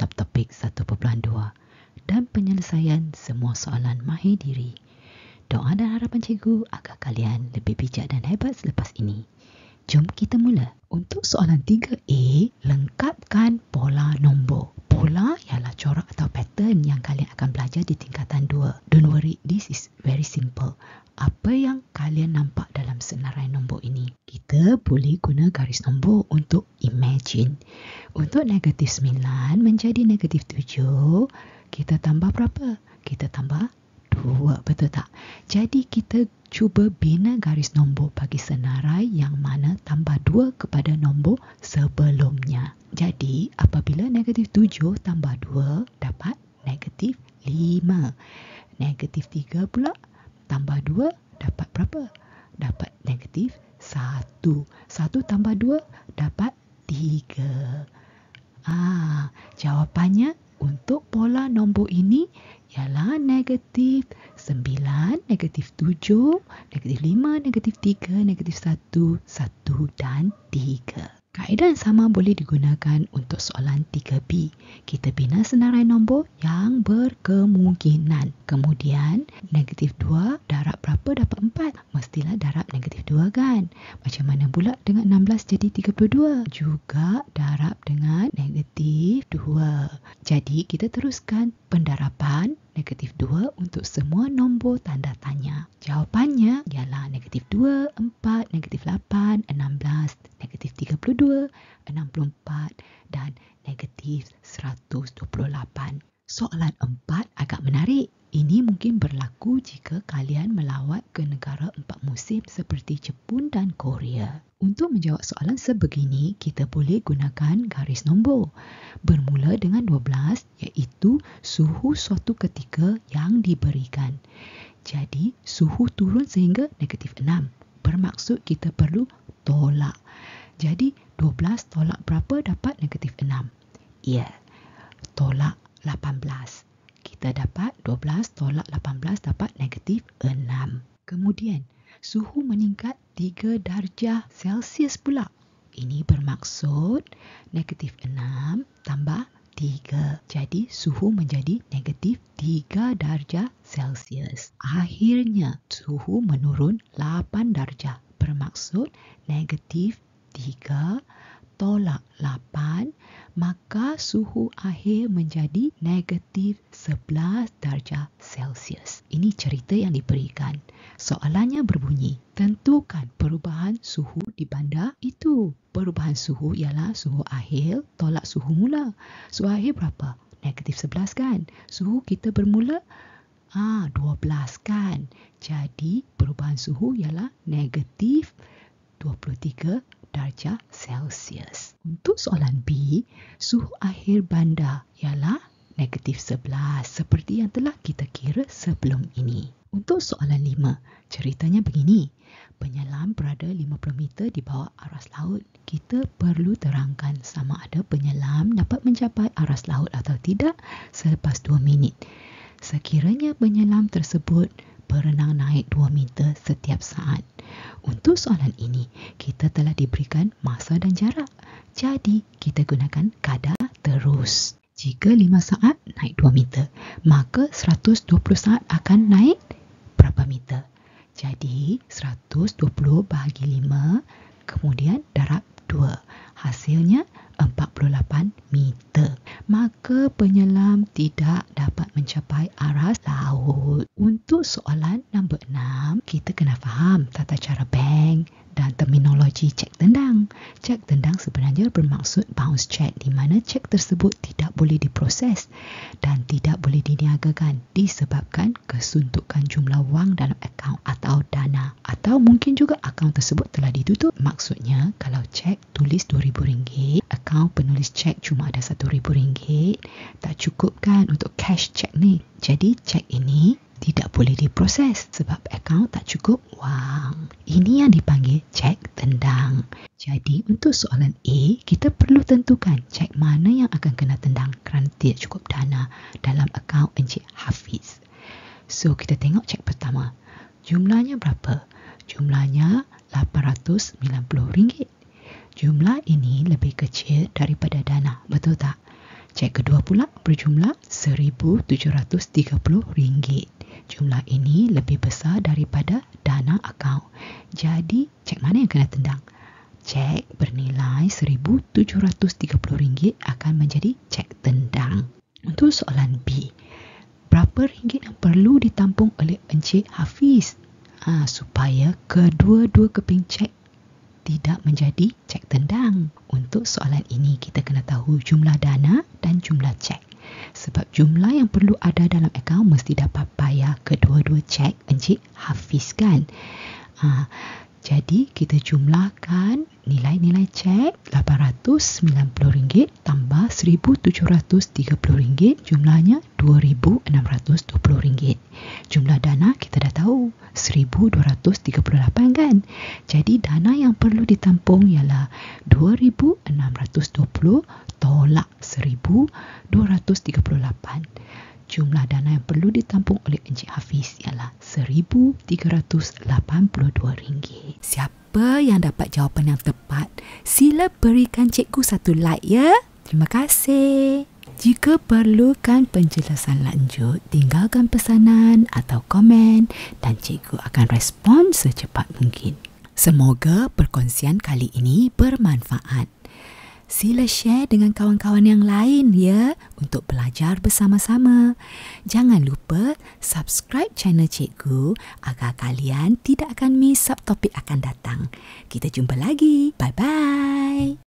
subtopik 1.2 dan penyelesaian semua soalan mahir diri. Doa dan harapan cikgu agar kalian lebih bijak dan hebat selepas ini. Jom kita mula. Untuk soalan 3A, lengkapkan pola nombor. Pola ialah corak atau pattern yang kalian akan belajar di tingkatan 2. Don't worry, this is very simple. Apa yang kalian nampak dalam senarai nombor ini? Kita boleh guna garis nombor untuk imagine. Untuk negatif 9 menjadi negatif 7, kita tambah berapa? Kita tambah 2, betul tak? Jadi kita cuba bina garis nombor bagi senarai yang mana tambah 2 kepada nombor sebelumnya. Jadi apabila negatif 7 tambah 2 dapat negatif 5. Negatif 3 pula tambah 2 dapat berapa? Dapat negatif 1. 1 tambah 2 dapat 3. Jawapannya untuk pola nombor ini ialah negatif 9, negatif 7, negatif 5, negatif 3, negatif 1, 1 dan 3. Kaedah yang sama boleh digunakan untuk soalan 3B. Kita bina senarai nombor yang berkemungkinan. Kemudian, negatif 2 darab berapa dapat 4? Mestilah darab negatif 2 kan? Macam mana pula dengan 16 jadi 32? Juga darab dengan negatif 2. Jadi, kita teruskan pendaraban negatif 2 untuk semua nombor tanda tanya. Jawapannya ialah negatif 2, 4, negatif 8, 16, negatif 32, 64 dan negatif 128. Soalan 4 agak menarik. Ini mungkin berlaku jika kalian melawat ke negara 4 musim seperti Jepun dan Korea. Untuk menjawab soalan sebegini, kita boleh gunakan garis nombor. Bermula dengan 12 iaitu suhu suatu ketika yang diberikan. Jadi, suhu turun sehingga negatif 6. Bermaksud kita perlu tolak. Jadi, 12 tolak berapa dapat negatif 6? Ya, tolak 18. Kita dapat 12 tolak 18 dapat negatif 6. Kemudian, suhu meningkat 3 darjah Celsius pula. Ini bermaksud negatif 6 tambah 3. Jadi, suhu menjadi negatif 3 darjah Celsius. Akhirnya, suhu menurun 8 darjah. Bermaksud negatif 3 tolak 8, maka suhu akhir menjadi negatif 11 darjah Celsius. Ini cerita yang diberikan. Soalannya berbunyi, tentukan perubahan suhu di bandar itu. Perubahan suhu ialah suhu akhir tolak suhu mula. Suhu akhir berapa? Negatif 11 kan? Suhu kita bermula 12 kan? Jadi perubahan suhu ialah negatif 23 darjah Celsius. Untuk soalan B, suhu akhir bandar ialah negatif 11 seperti yang telah kita kira sebelum ini. Untuk soalan 5, ceritanya begini. Penyelam berada 50 meter di bawah aras laut. Kita perlu terangkan sama ada penyelam dapat mencapai aras laut atau tidak selepas 2 minit. Sekiranya penyelam tersebut berenang naik 2 meter setiap saat. Untuk soalan ini, kita telah diberikan masa dan jarak. Jadi, kita gunakan kadar terus. Jika 5 saat naik 2 meter, maka 120 saat akan naik berapa meter? Jadi, 120 bahagi 5, kemudian darab 2. Hasilnya 48 meter. Maka penyelam tidak dapat mencapai aras laut. Untuk soalan nombor 6, kita kena faham tata cara bank dan terminologi cek tendang. Cek tendang sebenarnya bermaksud bounce check di mana cek tersebut tidak boleh diproses dan tidak boleh diniagakan disebabkan kesuntukan jumlah wang dalam akaun atau dana. Atau mungkin juga akaun tersebut telah ditutup. Maksudnya kalau cek tulis RM2,000, akaun penulis cek cuma ada RM1,000, tak cukup kan untuk cash cek ni. Jadi cek ini tidak boleh diproses sebab akaun tak cukup wang. Ini yang dipanggil cek tendang. Jadi untuk soalan A, kita perlu tentukan cek mana yang akan kena tendang kerana tidak cukup dana dalam akaun Encik Hafiz. So kita tengok cek pertama. Jumlahnya berapa? Jumlahnya RM890. Jumlah ini lebih kecil daripada dana, betul tak? Cek kedua pula berjumlah RM1,730. Jumlah ini lebih besar daripada dana akaun. Jadi, cek mana yang kena tendang? Cek bernilai RM1,730 akan menjadi cek tendang. Untuk soalan B, berapa ringgit yang perlu ditampung oleh Encik Hafiz supaya kedua-dua keping cek tidak menjadi cek tendang? Untuk soalan ini, kita kena tahu jumlah dana dan jumlah cek. Sebab jumlah yang perlu ada dalam akaun mesti dapat bayar kedua-dua cek Encik Hafiz kan? Jadi, kita jumlahkan nilai-nilai cek RM890 tambah RM1,730, jumlahnya RM2,620. Jumlah dana kita dah tahu, RM1,238 kan? Jadi, dana yang perlu ditampung ialah RM2,620 tolak RM1,238. Jumlah dana yang perlu ditampung oleh Encik Hafiz ialah RM1,382. Siapa yang dapat jawapan yang tepat, sila berikan cikgu satu like ya. Terima kasih. Jika perlukan penjelasan lanjut, tinggalkan pesanan atau komen dan cikgu akan respon secepat mungkin. Semoga perkongsian kali ini bermanfaat. Sila share dengan kawan-kawan yang lain ya untuk belajar bersama-sama. Jangan lupa subscribe channel cikgu agar kalian tidak akan miss subtopik akan datang. Kita jumpa lagi. Bye-bye.